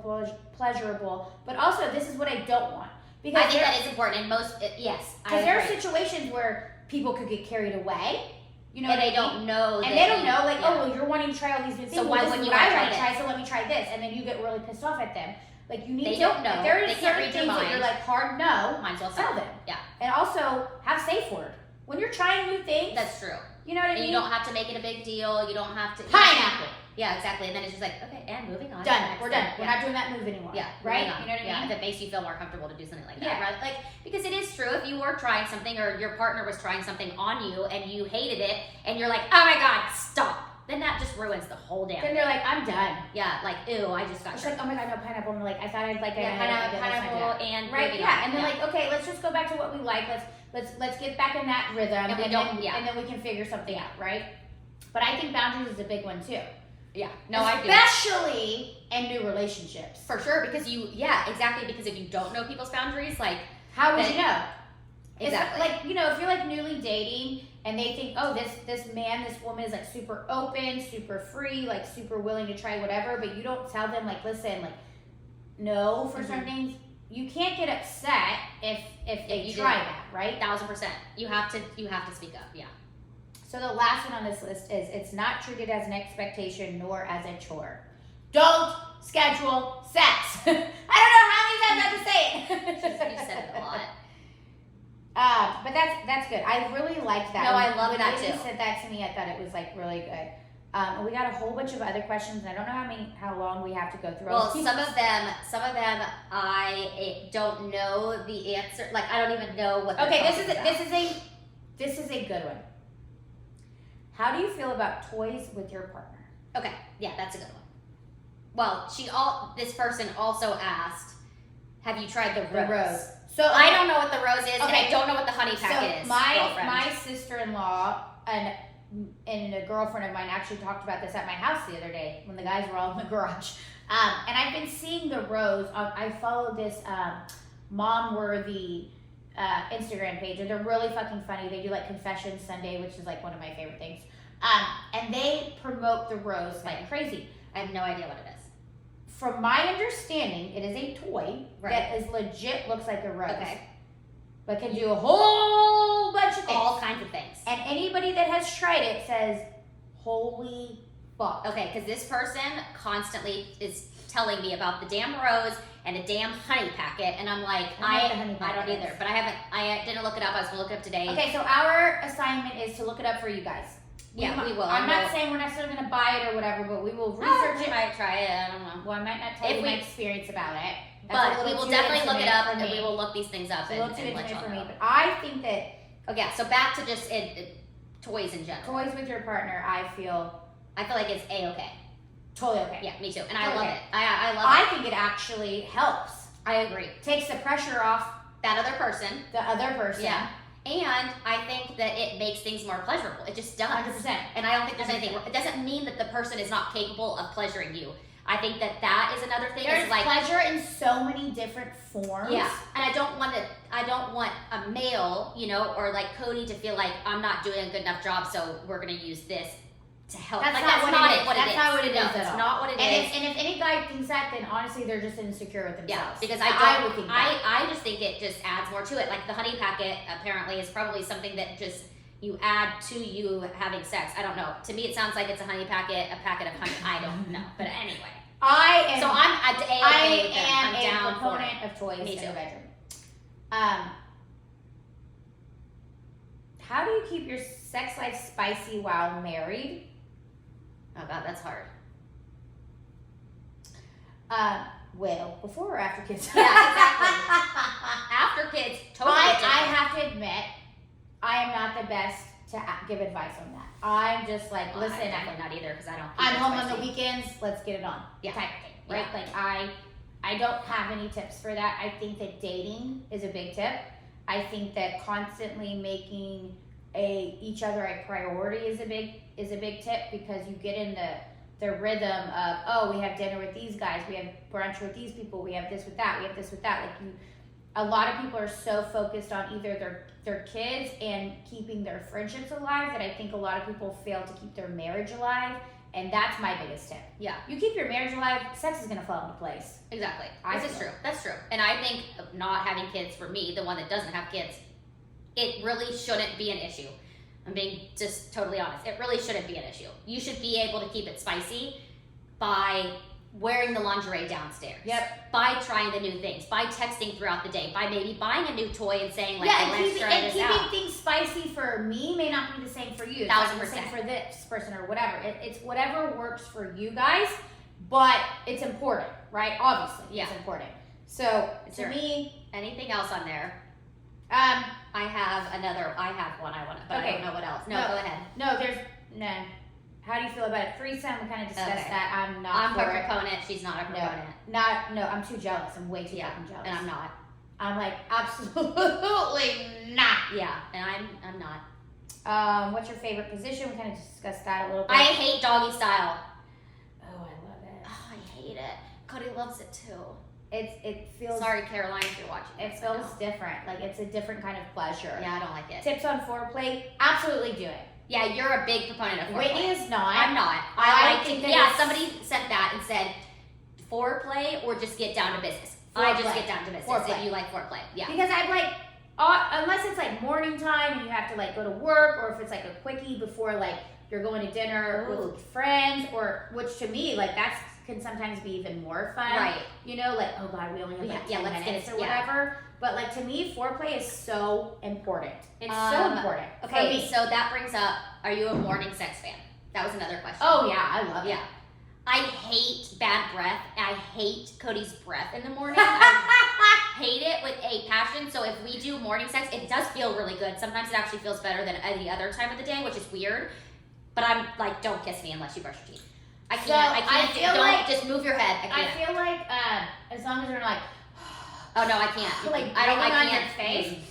pleasurable. But also, this is what I don't want. Because I think that is important. And yes, I because there are agree. situations where people could get carried away. You know, And what they I mean? don't know. And they don't know, like, yeah. oh, well, you're wanting to try all these new things. So well, why this wouldn't is you what I wanna want to try try? So let me try this, and then you get really pissed off at them. Like, you need They to. don't know. If there They is can't certain read your things that mind. you're like hard no. Might as well Tell them. Yeah. And also have safe word when you're trying new things. That's true. You know what I And mean? you don't have to make it a big deal. You don't have to. Pineapple. Yeah, exactly. And then it's just like, okay, and moving on. Done. Next We're thing. done. We're Yeah. not doing that move anymore. Yeah, Right? moving on. You know what I Yeah, mean? if it makes you feel more comfortable to do something like that, Yeah. rather, because it is true. If you were trying something or your partner was trying something on you and you hated it and you're like, oh my god, stop, then that just ruins the whole damn. Then they're like, I'm done. Yeah, like ew, I just got It's tricked. like, oh my god, no pineapple. And we're like, I thought I'd like it. Yeah, and I didn't like it. Let's not do pineapple that. and Right? moving Yeah. on. And then like, okay, let's just go back to what we like. Let's get back in that rhythm, And we don't- then, yeah. and then we can figure something out, right? But I think boundaries is a big one too. yeah, no, I do. Especially in new relationships. For sure, because exactly, because if you don't know people's boundaries, like, How would Then- you know? exactly. It's like, you know, if you're like newly dating and they think, oh, this man, this woman is like super open, super free, like super willing to try whatever, but you don't tell them like, listen, like, no for certain things. You can't get upset if they you try didn't. that, right? 1000%. You have to speak up. Yeah. So the last one on this list is it's not treated as an expectation nor as a chore. Don't schedule sex. I don't know how many times I have to say it. You said it a lot. But that's good. I really liked that. No, I love when that Whitney too. said that to me, I thought it was like really good. And we got a whole bunch of other questions, and I don't know how long we have to go through. Well, I'll keep- some of them, I don't know the answer. Like, I don't even know what. Okay, they're this talking is a good one. How do you feel about toys with your partner? Okay, yeah, that's a good one. Well, this person also asked, have you tried the rose? So I don't know what the rose is, and Okay. I don't know what the honey packet is. My sister-in-law and a girlfriend of mine actually talked about this at my house the other day when the guys were all in the garage. And I've been seeing the rose. I follow this Mom Worthy Instagram page, and they're really fucking funny. They do like Confession Sunday, which is like one of my favorite things. And they promote the rose like crazy. I have no idea what it is. From my understanding, it is a toy that is legit, looks like a rose. Okay. But can do a whole bunch of things. All kinds of things. And anybody that has tried it says, holy fuck. Okay, because this person constantly is telling me about the damn rose and the damn honey packet, and I'm like, I don't either. But I didn't look it up. I was gonna look it up today. Okay, so our assignment is to look it up for you guys. We will. I'm not saying we're necessarily going to buy it or whatever, but we will research it. We might try it. I don't know. Well, I might not tell you my experience about it. But we will definitely look it up, and we will look these things up. It's a little too intimate for me, but I think that... Okay, so back to just toys in general. Toys with your partner, I feel like it's A-okay. Totally okay. Yeah, me too. And I love it. I love it. I think it actually helps. I agree. Takes the pressure off that other person. The other person. Yeah. And I think that it makes things more pleasurable. It just does. 100%. And I don't think there's anything. It doesn't mean that the person is not capable of pleasuring you. I think that is another thing. There's like pleasure in so many different forms. Yeah. And I don't want a male, or like Cody to feel like I'm not doing a good enough job, so we're gonna use this to help. That's like, not what it is. That's not what it is. That's not what it is. And if any guy thinks that, then honestly, they're just insecure with themselves. Yeah, because I would think that. I just think it just adds more to it. Like the honey packet apparently is probably something that just you add to you having sex. I don't know. To me, it sounds like it's a honey packet, a packet of honey. I don't know. But anyway. I am a proponent of toys in the bedroom. How do you keep your sex life spicy while married? Oh God, that's hard. Well, before or after kids? Yeah, exactly. After kids, totally different. I have to admit, I am not the best to give advice on that. I'm just like, listen, I'm definitely not either because I don't. I'm home on the weekends. Let's get it on. Yeah. Type of thing, right? Yeah. Like I don't have any tips for that. I think that dating is a big tip. I think that constantly making each other a priority is a big tip, because you get in the rhythm of, oh, we have dinner with these guys, we have brunch with these people, we have this with that, we have this with that. Like a lot of people are so focused on either their kids and keeping their friendships alive that I think a lot of people fail to keep their marriage alive, and that's my biggest tip. Yeah. You keep your marriage alive, sex is gonna fall into place. Exactly. This is true. That's true. And I think not having kids, for me, the one that doesn't have kids, it really shouldn't be an issue. I'm being just totally honest. It really shouldn't be an issue. You should be able to keep it spicy by wearing the lingerie downstairs. Yep. By trying the new things. By texting throughout the day. By maybe buying a new toy and saying like, yeah, let's try this out. Keeping things spicy for me may not be the same for you. It's 1000%. not the same for this person or whatever. It's whatever works for you guys, but it's important, right? Obviously, it's important. So to me, anything else on there? I have one I want to, but I don't know what else. No, go ahead. No, there's none. How do you feel about it? Threesome, we kind of discussed that. I'm a proponent. She's not a proponent. No, I'm too jealous. I'm way too fucking jealous. And I'm not. I'm like, absolutely not. Yeah, and I'm not. What's your favorite position? We kind of discussed that a little bit. I hate doggy style. Oh, I love it. Oh, I hate it. Cody loves it too. It feels. Sorry, Caroline, if you're watching. It feels different. Like it's a different kind of pleasure. Yeah, I don't like it. Tips on foreplay? Absolutely do it. Yeah, you're a big proponent of foreplay. Whitney is not. I'm not. I think somebody sent that and said foreplay or just get down to business. I just get down to business if you like foreplay. Yeah. Because I'm like, unless it's like morning time and you have to like go to work, or if it's like a quickie before like you're going to dinner with friends, or which to me like can sometimes be even more fun. Right. You know, like, oh God, we only have like 10 minutes or whatever. But like to me, foreplay is so important. It's so important. Okay, so that brings up, are you a morning sex fan? That was another question. Oh yeah, I love it. I hate bad breath. I hate Cody's breath in the morning. I hate it with a passion. So if we do morning sex, it does feel really good. Sometimes it actually feels better than any other time of the day, which is weird. But I'm like, don't kiss me unless you brush your teeth. I can't. So, I feel don't like- just move your head. I can't. I feel like as long as you're like, Oh no, I can't. like I don't. I breathing on can't. your face.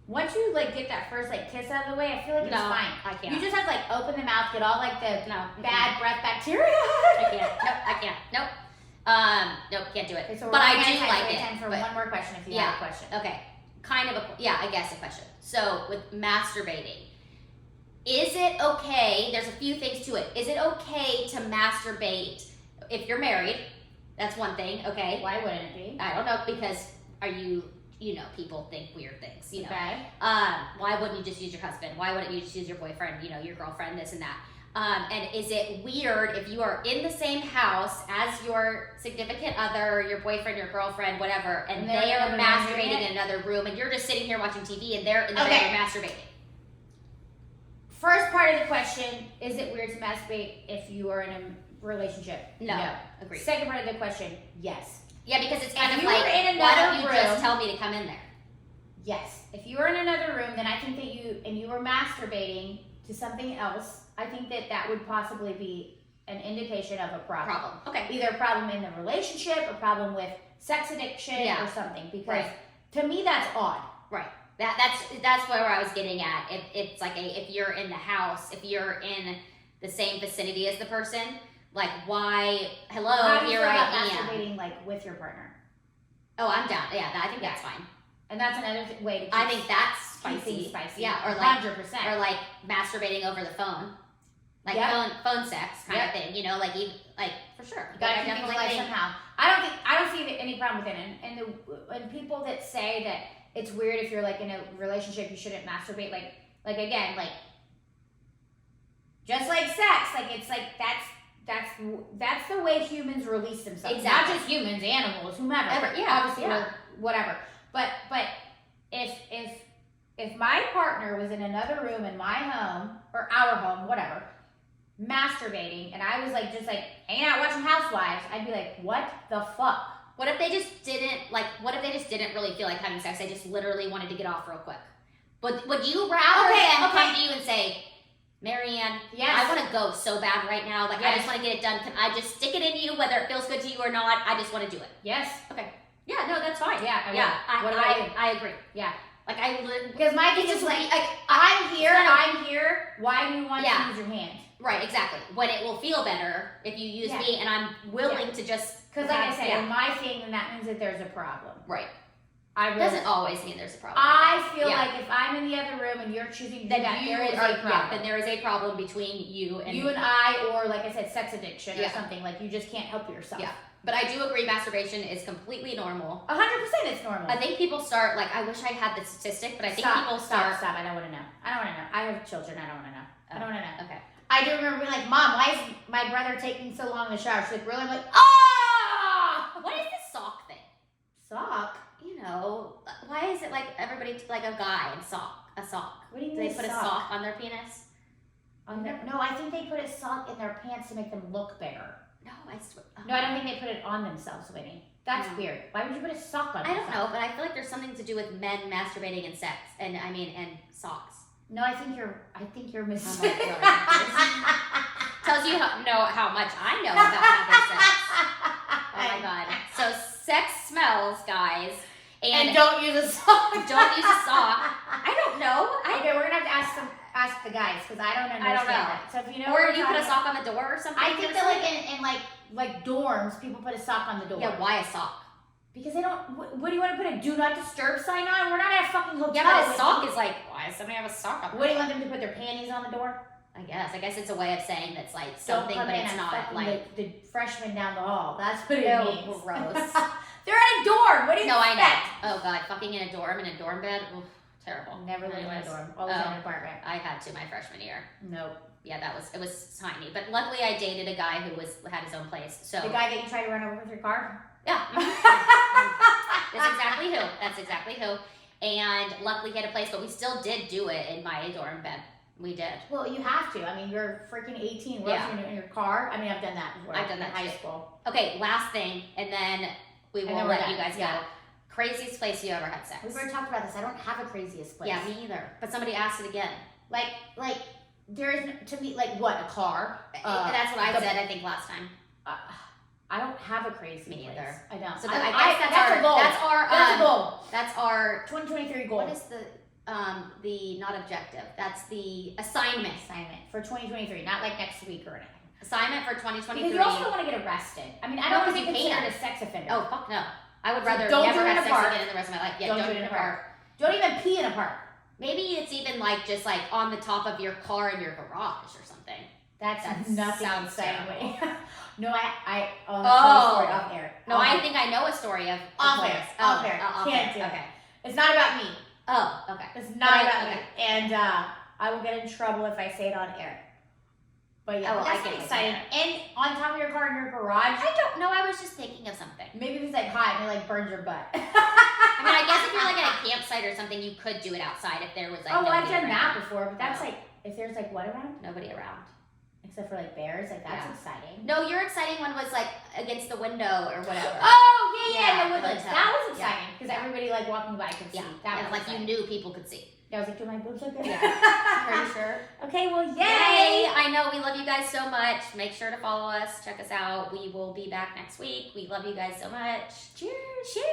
Once you like get that first like kiss out of the way, I feel like it's No, fine. I can't. You just have to like open the mouth, get all like the No, bad breath bacteria. I can't. Nope, I can't. Nope. Nope, can't do it. Okay, so but I we're do gonna like take it. time for but- one more question if you yeah. have a question. Okay, kind of I guess a question. So with masturbating, is it okay? There's a few things to it. Is it okay to masturbate if you're married? That's one thing. Okay. Why wouldn't it be? I don't know because are you? You know, people think weird things. You know. Okay. Why wouldn't you just use your husband? Why wouldn't you just use your boyfriend? You know, your girlfriend, this and that. And is it weird if you are in the same house as your significant other, your boyfriend, your girlfriend, whatever, and they're they are in another masturbating room? in another room, and you're just sitting here watching TV, and they're in the Okay. bedroom masturbating? First part of the question: is it weird to masturbate if you are in a relationship? No. Agreed. Second part of the question: yes. Yeah, because it's kind If of you like, were in why another don't you room- just tell me to come in there? Yes. If you were in another room, then I think that you were masturbating to something else. I think that would possibly be an indication of a problem. Problem. Okay. Either a problem in the relationship, a problem with sex addiction, Yeah. or something. Because Right. to me, that's odd. Right. That's where I was getting at. It's like if you're in the house, if you're in the same vicinity as the person, like why? Hello, How do you here feel I about am. masturbating like with your partner? Oh, I'm down. Yeah, I think that's fine. And that's another way to keep I think that's keep things spicy. spicy. Yeah, or like 100%. or like masturbating over the phone, like Yep. phone sex kind Yep. of thing. You know, like even like for sure. You But gotta I keep things definitely alive think somehow. I don't see any problem with it. And people that say that it's weird if you're like in a relationship, you shouldn't masturbate. Like again, like just like sex, like it's like that's the way humans release themselves. Exactly. Not just humans, animals, whomever. Yeah, Obviously, yeah. we're whatever. But if my partner was in another room in my home or our home, whatever, masturbating, and I was like just like hanging out watching Housewives, I'd be like, what the fuck? What if they just didn't like? What if they just didn't really feel like having sex? They just literally wanted to get off real quick. Would you rather them come to you and say, Marianne, Yes. I want to go so bad right now. Like I Yes. just want to get it done. Can I just stick it in you, whether it feels good to you or not? I just want to do it. Yes. Yeah, no, that's fine. Yeah, I yeah. would. What about you? I agree. Yeah. Like Because my thing it's is just like, like I'm here, kind of- I'm here. Why do you want Yeah. to use your hand? right, exactly. When it will feel better if you use Yeah. me, and I'm willing to just Because like I have- said, yeah. in my thing, then that means that there's a problem. right. I It really, doesn't always mean there's a problem. I feel Yeah. like if I'm in the other room and you're choosing to do then that, you there is are a problem. then there is a problem between you and you and I, or like I said, sex addiction or Yeah. something. Like you just can't help yourself. Yeah. But I do agree, masturbation is completely normal. 100% it's normal. I think people start like I wish I had the statistic, but I think Stop, people stop, start. stop. I don't want to know. I don't want to know. I have children. I don't want to know. I don't want to know. Okay. I do remember being like, Mom, why is my brother taking so long in the shower? She's like, really? I'm like, ah! What is the sock thing? Sock? You know, why is it like everybody like a guy and a sock? What do you Do mean they put a sock on their penis? On their, no, I think they put a sock in their pants to make them look bigger. No, I swear. No, I don't think they put it on themselves, Whitney. That's No. weird. Why would you put a sock on I don't know, yourself? but I feel like there's something to do with men masturbating and sex, and socks. No, I think you're mis- Oh my God. Tells you how much I know about having sex. Oh my god. So sex smells, guys, And don't use a sock. don't use a sock. I don't know. Okay, we're gonna have to ask the guys because I don't understand know. that. So if you know, Or what you we're put a talking- sock on the door or something. I think that like in like dorms, people put a sock on the door. Yeah, why a sock? Because they don't. What do you want to put a do not disturb sign on? We're not at a fucking hotel. Yeah, but a with sock them. is like, why does somebody have a sock on? What do you want them to put their panties on the door? I guess it's a way of saying that's like Don't something, come but in it's and not fucking like. the freshman down the hall. That's what it Ew, means. gross. They're in a dorm. What do you No, I expect? know. Oh god, fucking in a dorm bed. Oof, terrible. Never lived in a Anyways. dorm. Always in Oh. an apartment. I had to my freshman year. Nope. Yeah, it was tiny. But luckily I dated a guy who had his own place. So The guy that you tried to run over with your car? yeah. That's exactly who. And luckily he had a place, but we still did do it in my dorm bed. We did. Well, you have to. I mean, you're freaking 18. What Yeah. else are you in your car? I mean, I've done that before. I've done in that high too. school. Okay, last thing, and then we And will then we're let done. you guys Yeah. go. Craziest place you ever had sex? We've already talked about this. I don't have a craziest place. Yeah, me either. But somebody asked it again. Like there is to me like what a car. That's what I said. I think last time. I don't have a crazy Me place. either. I don't. So I guess that's a goal. That's a goal. That's our 2023 goal. What is the not objective? That's the assignment. For 2023, not like next week or anything. Assignment for 2023. Because you also don't want to get arrested. I mean, I don't want to be considered a sex offender. Oh fuck no! I would rather don't never do it in have a sex park. again in the rest of my life. Yeah, don't do it in a park. Don't even pee in a park. Maybe it's even like just like on the top of your car in your garage or something. That's nothing sounds exciting. No, I Oh. story off air. No, I think I know a story of off air. Off air. Can't do it. Okay. It's not about me. Oh, okay. It's not about me. And I will get in trouble if I say it on air. But yeah, that's I get exciting. And on top of your car in your garage. I don't know. I was just thinking of something. Maybe if it's like hot and it like burns your butt. I mean, I guess if you're like at a campsite or something, you could do it outside if there was like. Oh, well, I've nobody done around. that before, but that's like if there's like what around? Nobody around. Except for like bears, like that's Yeah. exciting. No, your exciting one was like against the window or whatever. Oh Yeah, the woodlands. hotel. That was exciting because Yeah. everybody like walking by could see. Yeah, That and was like exciting. you knew people could see. Yeah, I was like, do my boobs look good? Yeah. Pretty sure. Okay, well, yay! Yay! I know we love you guys so much. Make sure to follow us. Check us out. We will be back next week. We love you guys so much. Cheers! Cheers!